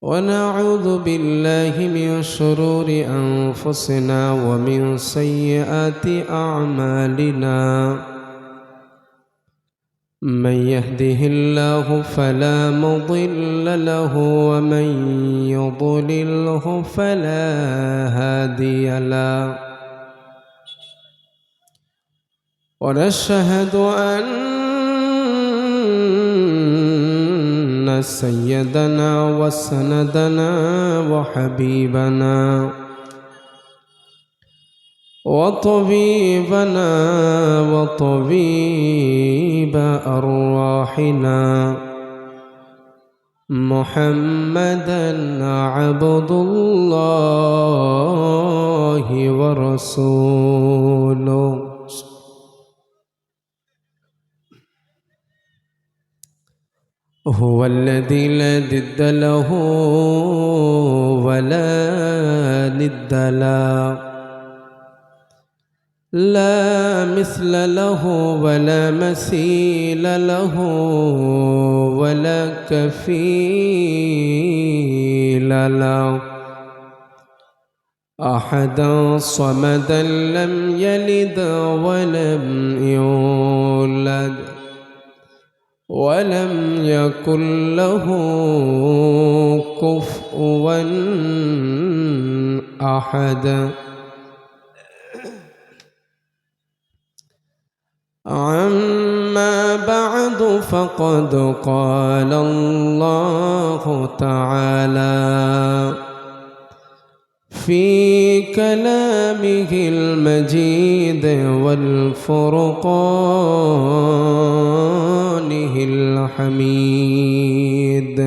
ونعوذ بالله من شرور أنفسنا ومن سيئات أعمالنا. من يهده الله فلا مضل له ومن يضلله فلا هادي له. ونشهد أن سيدنا وسندنا وحبيبنا وطبيبنا وطبيب أرواحنا محمدا عبد الله ورسوله. هو الذي لا ضد له ولا ند له، لا مثل له ولا مثيل له ولا كفيل له. أحدا صمدا لم يلد ولم يولد ولم يكن له كفوا أحد. أما بعد فقد قال الله تعالى في كلامه المجيد والفرقانه الحميد: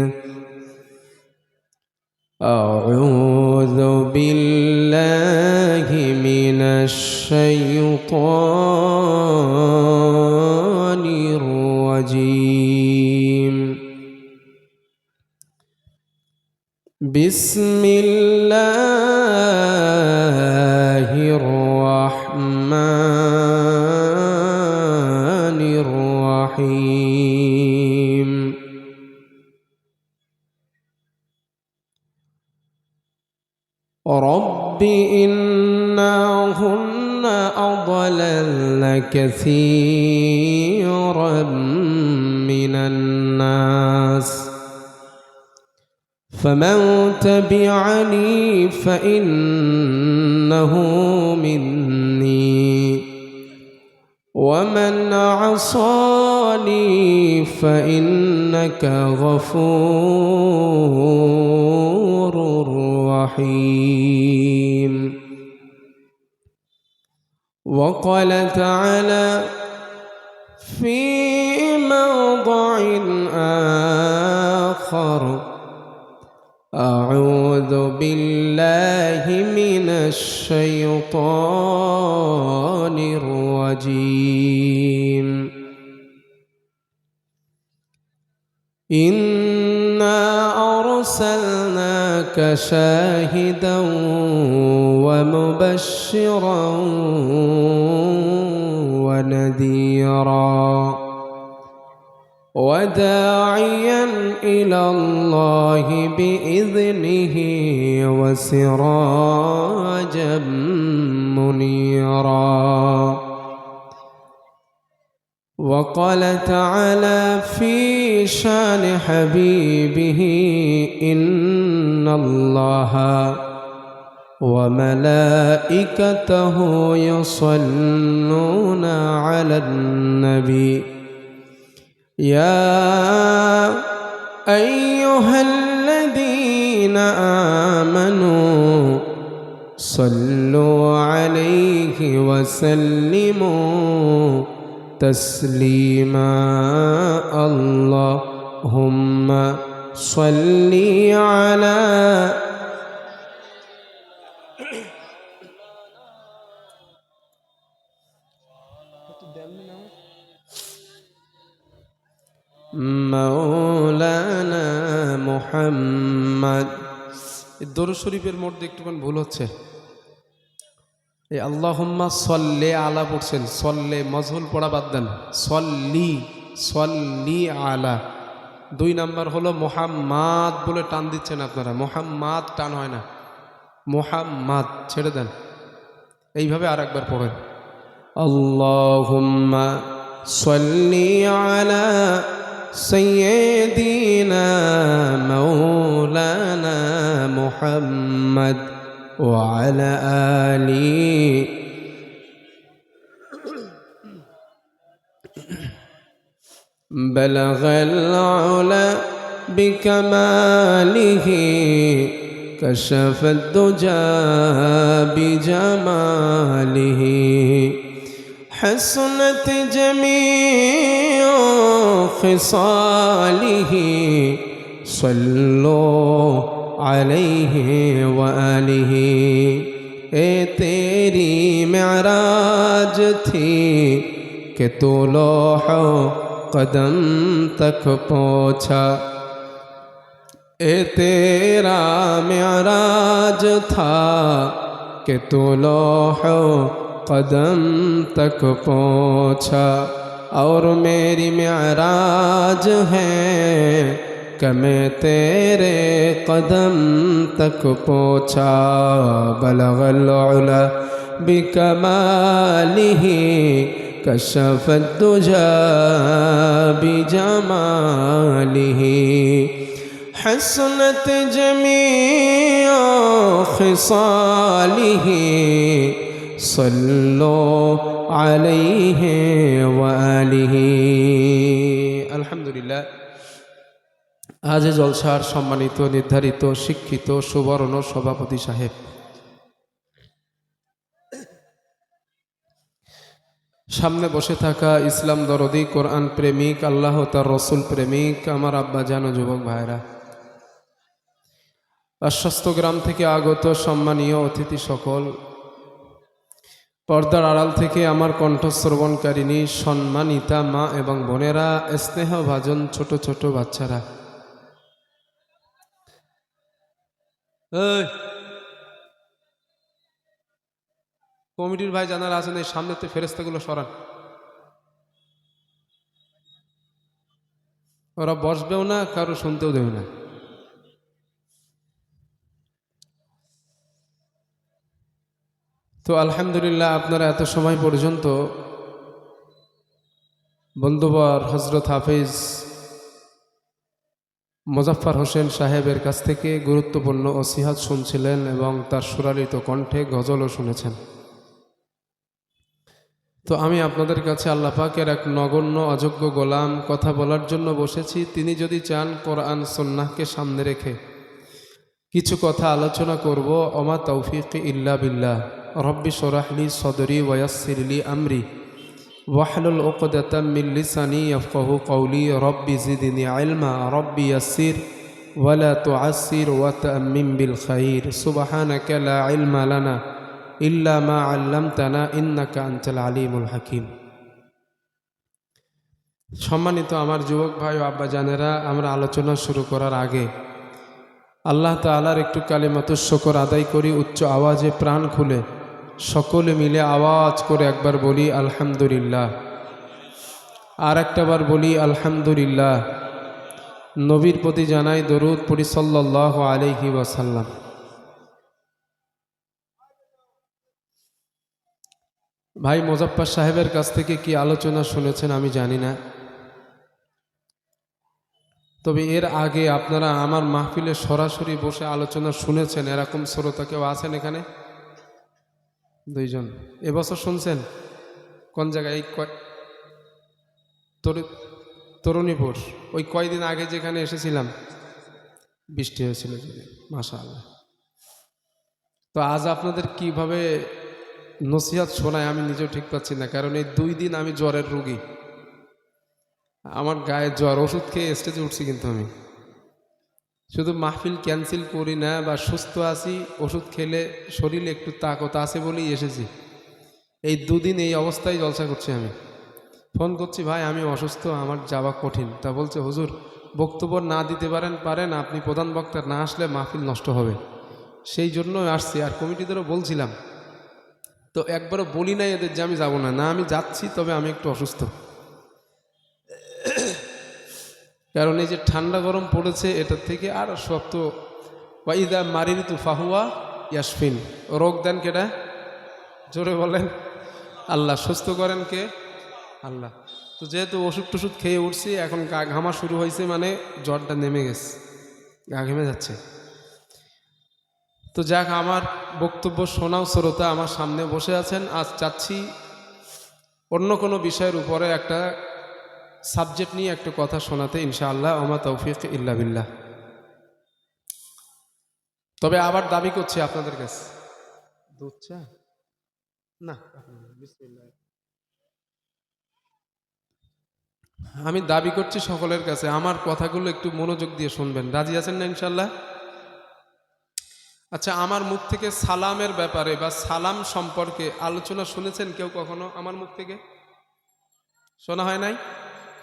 أعوذ بالله من الشيطان الرجيم. بسم الله الرحمن الرحيم. رب إنهن أضللن كثيرا من الناس، فمن تبعني فإنه مني، ومن عصاني فإنك غفور رحيم. وقال تعالى في موضع آخر: أعوذ بالله من الشيطان الرجيم. إنا أرسلناك شاهدا ومبشرا ونذيرا وداعيا إلى الله بإذنه وسراجا منيرا. وقال تعالى في شان حبيبه: إن الله وملائكته يصلون على النبي يا أيها الذين آمنوا صلوا عليه وسلموا تسليما. اللهم صل على মৌলানা মুহাম্মদ। দরুদ শরীফের মধ্যে একটুখানি ভুল হচ্ছে। এই আল্লাহুম্মা সল্লি আলা পড়ছেন, সল্লে মজহুল পড়া বাদ দেন, সল্লি সল্লি আলা। 2 নাম্বার হলো মোহাম্মদ বলে টান দিচ্ছেন আপনারা, মোহাম্মদ টান হয় না, মোহাম্মদ ছেড়ে দেন। এইভাবে আর একবার পড়েন, আল্লাহুম্মা সাল্লি আলা সাইয়্যিদিনা মাওলানা মুহাম্মদ ওয়া আলা আলি বালাগাল উলা বিকামালিহি কাশাফাদ দুজা বিজামালিহি حسنت جميع خصاله صلوا عليه وآله اے تیری معراج تھی کہ تو لوح قدم تک پہنچا اے تیرا معراج تھا کہ تو لوح قدم تک پہنچا اور میری معراج ہے کہ میں تیرے قدم تک پہنچا بلغ العلا بکمالہ کشف الدجا بجمالہ حسنت جمیع خصالہ صلوا عليه وآله আলহামদুলিল্লাহ। আজ জলসার সম্মানিত নির্ধারিত শিক্ষিত সুবর্ণ সভাপতি সাহেব, সামনে বসে থাকা ইসলাম দরদি কোরআন প্রেমিক আল্লাহ তার রসুল প্রেমিক আমার আব্বা জান ও যুবক ভাইরা, আশ্বস্ত গ্রাম থেকে আগত সম্মানীয় অতিথি সকল, পর্দার আড়াল থেকে আমার কণ্ঠশ্রবণকারিণী সম্মানিতা মা এবং বোনেরা, স্নেহভাজন ছোট ছোট বাচ্চারা, কমিটির ভাই জানারা আছেন এই সামনেতে ফেরেশতাগুলো সরান, ওরা বসবেও না, কারো শুনতেও দেবে না। তো আলহামদুলিল্লাহ, আপনারা এত সময় পর্যন্ত বন্ধুবর হজরত হাফিজ মোজাফফর হোসেন সাহেবের কাছ থেকে গুরুত্বপূর্ণ নসিহত শুনছিলেন এবং তার সুরালিত কণ্ঠে গজলও শুনেছেন। তো আমি আপনাদের কাছে আল্লাহ পাকের এক নগণ্য অযোগ্য গোলাম কথা বলার জন্য বসেছি। তিনি যদি চান কোরআন সুন্নাহকে সামনে রেখে কিছু কথা আলোচনা করব। ওমা তৌফিক ইল্লা বিল্লাহ। রব্বি শরাহলি সদরি ওয়ায়াসসিরলি আমরি ওয়াহলুল উকদাতাম মিন লিসানি ইয়াফকাহু কওলি। রব্বি জিদনি ইলমা রব্বি ইয়াসসির ওয়ালা তুআসসির ওয়া তা'মিম বিল খাইর। সুবহানাকা লা ইলমা লানা ইল্লা মা আল্লামতানা ইন্নাকা আনতাল আলিমুল হাকিম। সম্মানিত আমার যুবক ভাই ও আব্বা জানেরা, আমরা আলোচনা শুরু করার আগে আল্লাহ তাআলার একটু কালিমাতুশ শুকর আদায় করি। উচ্চ আওয়াজে প্রাণ খুলে সকলে মিলে আওয়াজ করে একবার বলি আলহামদুলিল্লাহ, আর একটাবার বলি আলহামদুলিল্লাহ। নবীর প্রতি জানাই দরুদ পড়ি সাল্লাল্লাহু আলাইহি ওয়াসাল্লাম। ভাই মোজাফফর সাহেবের কাছ থেকে কি আলোচনা শুনেছেন আমি জানি না, তবে এর আগে আপনারা আমার মাহফিলে সরাসরি বসে আলোচনা শুনেছেন এরকম শ্রোতা কেউ আছেন এখানে? দুইজন। এবছর শুনছেন কোন জায়গায়? এই তরুণীপুর। ওই কয়দিন আগে যেখানে এসেছিলাম বৃষ্টি হয়েছিল, মাশাআল্লাহ। তো আজ আপনাদের কিভাবে নসিহত শোনায় আমি নিজেও ঠিক পাচ্ছি না, কারণ এই 2 দিন আমি জ্বরের রোগী। আমার গায়ে জ্বর, ওষুধ খেয়ে স্টেজে উঠছি, কিন্তু আমি শুধু মাহফিল ক্যান্সেল করি না বা সুস্থ আছি, ওষুধ খেলে শরীরে একটু তাকত আছে বলেই এসেছি। এই 2 দিন এই অবস্থায় জলসা করছি। আমি ফোন করছি, ভাই আমি অসুস্থ, আমার যাওয়া কঠিন। তা বলছে, হুজুর বক্তব্য না দিতে পারেন, আপনি প্রধান বক্তা না আসলে মাহফিল নষ্ট হবে, সেই জন্য আসছি। আর কমিটিদেরও বলছিলাম, তো একবারও বলি নাই এদের যে আমি যাবো না, আমি যাচ্ছি, তবে আমি একটু অসুস্থ। কারণ এই যে ঠান্ডা গরম পড়েছে এটার থেকে আর শক্ত। ওয়াইদা মারিরিতু ফাহুয়া ইয়াসফিন, রোগ দেন কেডা? জোরে বলেন আল্লাহ। সুস্থ করেন কে? আল্লাহ। তো যেহেতু ওষুধ টষুধ খেয়ে উঠছি, এখন গা ঘামা শুরু হয়েছে, মানে জ্বরটা নেমে গেছে, গা ঘেমে যাচ্ছে। তো যাক, আমার বক্তব্য শোনাও শ্রোতা আমার সামনে বসে আছেন। আজ চাচ্ছি অন্য কোনো বিষয়ের উপরে একটা সাবজেক্ট নিয়ে একটা কথা শোনাতে, ইনশাআল্লাহ। ওমা তৌফিক ইল্লা বিল্লাহ। তবে আবার দাবি করছি আপনাদের কাছে, দুধ চা না, বিসমিল্লাহ। আমি দাবি করছি সকলের কাছে, আমার কথাগুলো একটু মনোযোগ দিয়ে শুনবেন। রাজি আছেন না ইনশাআল্লাহ? আচ্ছা, আমার মুখ থেকে সালামের ব্যাপারে বা সালাম সম্পর্কে আলোচনা শুনেছেন কেউ কখনো আমার মুখ থেকে? শোনা হয় নাই?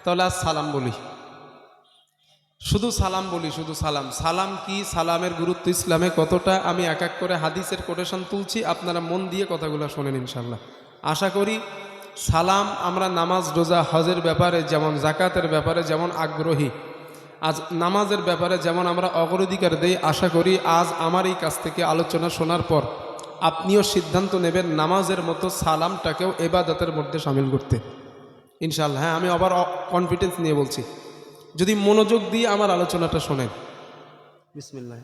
তাহলে আজ সালাম বলি, শুধু সালাম বলি, শুধু সালাম। সালাম কি, সালামের গুরুত্ব ইসলামে কতটা, আমি এক এক করে হাদিসের কোটেশন তুলছি, আপনারা মন দিয়ে কথাগুলো শোনেন ইনশাল্লাহ। আশা করি সালাম আমরা নামাজ রোজা হজের ব্যাপারে যেমন, জাকাতের ব্যাপারে যেমন আগ্রহী, আজ নামাজের ব্যাপারে যেমন আমরা অগ্রাধিকার দেই, আশা করি আজ আমার এই কাছ থেকে আলোচনা শোনার পর আপনিও সিদ্ধান্ত নেবেন নামাজের মতো সালামটাকেও ইবাদতের মধ্যে শামিল করতে ইনশাআল্লাহ। হ্যাঁ, আমি আবার কনফিডেন্স নিয়ে বলছি, যদি মনোযোগ দিয়ে আমার আলোচনাটা শোনেন। বিসমিল্লাহ।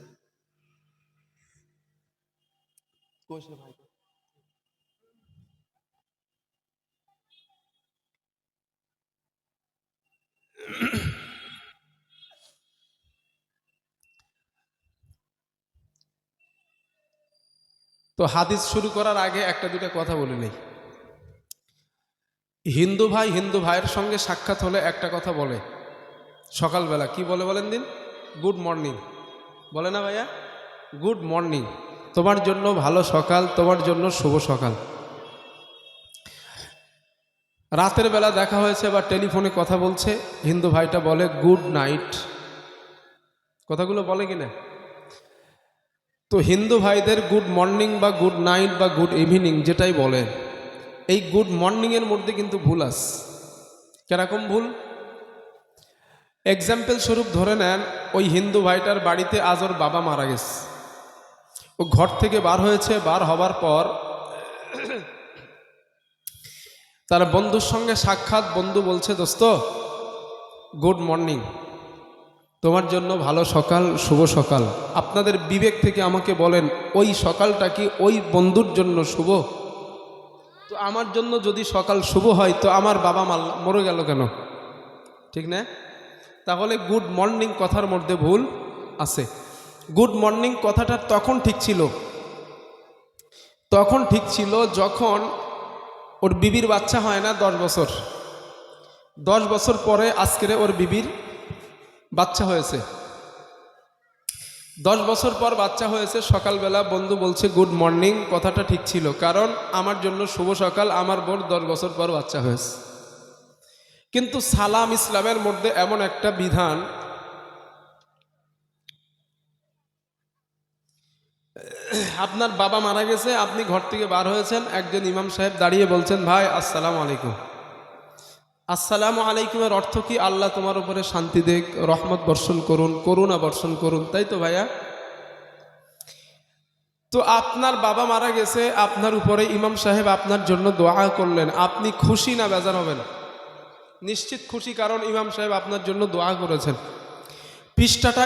তো হাদিস শুরু করার আগে একটা দুটা কথা বলে নেই। হিন্দু ভাইয়ের সঙ্গে সাক্ষাৎ হলে একটা কথা বলে সকালবেলা, কি বলে বলেন দিন? গুড মর্নিং বলে না ভাইয়া? গুড মর্নিং, তোমার জন্য ভালো সকাল, তোমার জন্য শুভ সকাল। রাতের বেলা দেখা হয়েছে বা টেলিফোনে কথা বলছে, হিন্দু ভাইটা বলে গুড নাইট। কথাগুলো বলে কিনা? তো হিন্দু ভাইদের গুড মর্নিং বা গুড নাইট বা গুড ইভিনিং যেটাই বলে, এই গুড মর্নিংয়ের মধ্যে কিন্তু ভুল আছে। কিরকম ভুল? এক্সাম্পল স্বরূপ ধরে নেন, ওই হিন্দু ভাইটার বাড়িতে আজ ওর বাবা মারা গেছে। ও ঘর থেকে বার হয়েছে, বার হবার পর তার বন্ধুর সঙ্গে সাক্ষাৎ। বন্ধু বলছে, দোস্ত গুড মর্নিং, তোমার জন্য ভালো সকাল, শুভ সকাল। আপনাদের বিবেক থেকে আমাকে বলেন, ওই সকালটা কি ওই বন্ধুর জন্য শুভ? তো আমার জন্য যদি সকাল শুভ হয়, তো আমার বাবা মরে গেল কেন? ঠিক না? তাহলে গুড মর্নিং কথার মধ্যে ভুল আছে। গুড মর্নিং কথাটা তখন ঠিক ছিল যখন ওর বিবির বাচ্চা হয় না 10 বছর। 10 বছর পরে আজকের ওর বিবির বাচ্চা হয়েছে। 10 বছর পর বাচ্চা হয়েছে, সকালবেলা বন্ধু বলছে গুড মর্নিং, কথাটা ঠিক ছিল, কারণ আমার জন্য শুভ সকাল, আমার বোর 10 বছর পর বাচ্চা হয়েছে। কিন্তু সালাম ইসলামের মধ্যে এমন একটা বিধান, আপনার বাবা মারা গেছে, আপনি ঘর থেকে বার হয়েছেন, একজন ইমাম সাহেব দাঁড়িয়ে বলছেন, ভাই আসসালামু আলাইকুম। আসসালামু আলাইকুমের অর্থ কি? আল্লাহ তোমার উপরে শান্তি দেখ, রহমত বর্ষণ করুন, করুণা বর্ষণ করুন, তাই তো ভাইয়া? তো আপনার বাবা মারা গেছে, আপনার উপরে ইমাম সাহেব আপনার জন্য দোয়া করলেন, আপনি খুশি না বেজার হবেন? নিশ্চিত খুশি, কারণ ইমাম সাহেব আপনার জন্য দোয়া করেছেন। পৃষ্ঠাটা